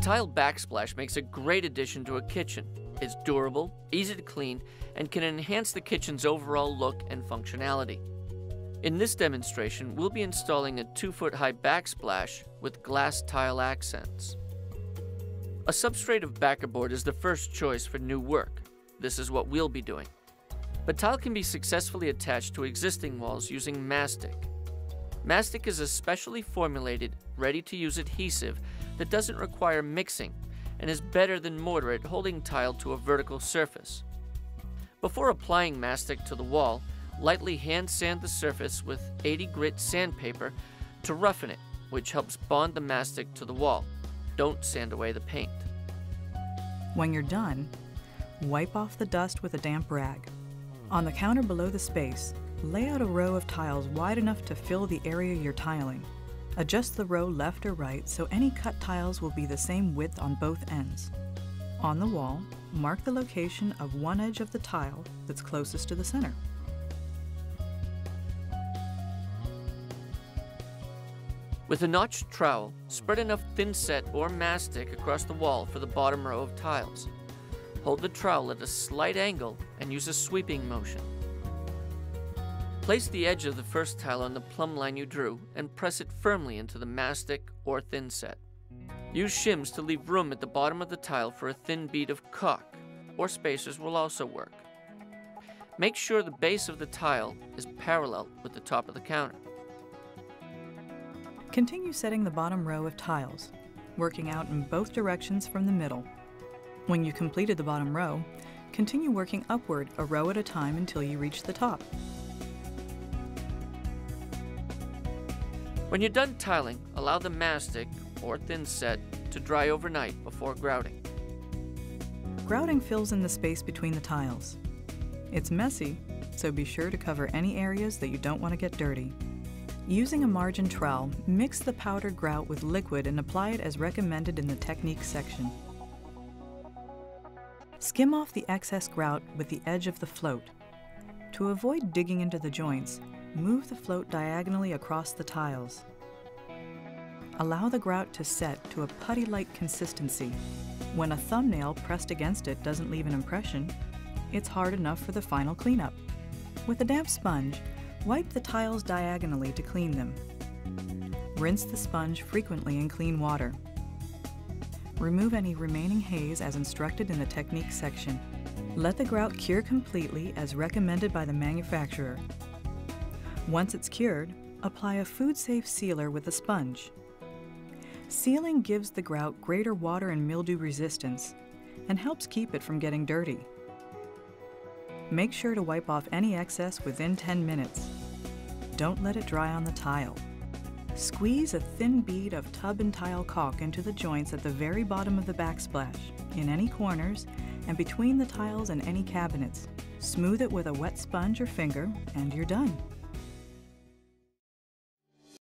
tile backsplash makes a great addition to a kitchen. It's durable, easy to clean, and can enhance the kitchen's overall look and functionality. In this demonstration, we'll be installing a 2-foot-high backsplash with glass tile accents. A substrate of backerboard is the first choice for new work. This is what we'll be doing. But tile can be successfully attached to existing walls using mastic. Mastic is a specially formulated, ready-to-use adhesive that doesn't require mixing and is better than mortar at holding tile to a vertical surface. Before applying mastic to the wall, lightly hand sand the surface with 80 grit sandpaper to roughen it, which helps bond the mastic to the wall. Don't sand away the paint. When you're done, wipe off the dust with a damp rag. On the counter below the space, lay out a row of tiles wide enough to fill the area you're tiling. Adjust the row left or right so any cut tiles will be the same width on both ends. On the wall, mark the location of one edge of the tile that's closest to the center. With a notched trowel, spread enough thinset or mastic across the wall for the bottom row of tiles. Hold the trowel at a slight angle and use a sweeping motion. Place the edge of the first tile on the plumb line you drew and press it firmly into the mastic or thinset. Use shims to leave room at the bottom of the tile for a thin bead of caulk, or spacers will also work. Make sure the base of the tile is parallel with the top of the counter. Continue setting the bottom row of tiles, working out in both directions from the middle. When you completed the bottom row, continue working upward a row at a time until you reach the top. When you're done tiling, allow the mastic or thinset to dry overnight before grouting. Grouting fills in the space between the tiles. It's messy, so be sure to cover any areas that you don't want to get dirty. Using a margin trowel, mix the powdered grout with liquid and apply it as recommended in the technique section. Skim off the excess grout with the edge of the float. To avoid digging into the joints, move the float diagonally across the tiles. Allow the grout to set to a putty-like consistency. When a thumbnail pressed against it doesn't leave an impression, it's hard enough for the final cleanup. With a damp sponge, wipe the tiles diagonally to clean them. Rinse the sponge frequently in clean water. Remove any remaining haze as instructed in the technique section. Let the grout cure completely as recommended by the manufacturer. Once it's cured, apply a food-safe sealer with a sponge. Sealing gives the grout greater water and mildew resistance and helps keep it from getting dirty. Make sure to wipe off any excess within 10 minutes. Don't let it dry on the tile. Squeeze a thin bead of tub and tile caulk into the joints at the very bottom of the backsplash, in any corners, and between the tiles and any cabinets. Smooth it with a wet sponge or finger, and you're done.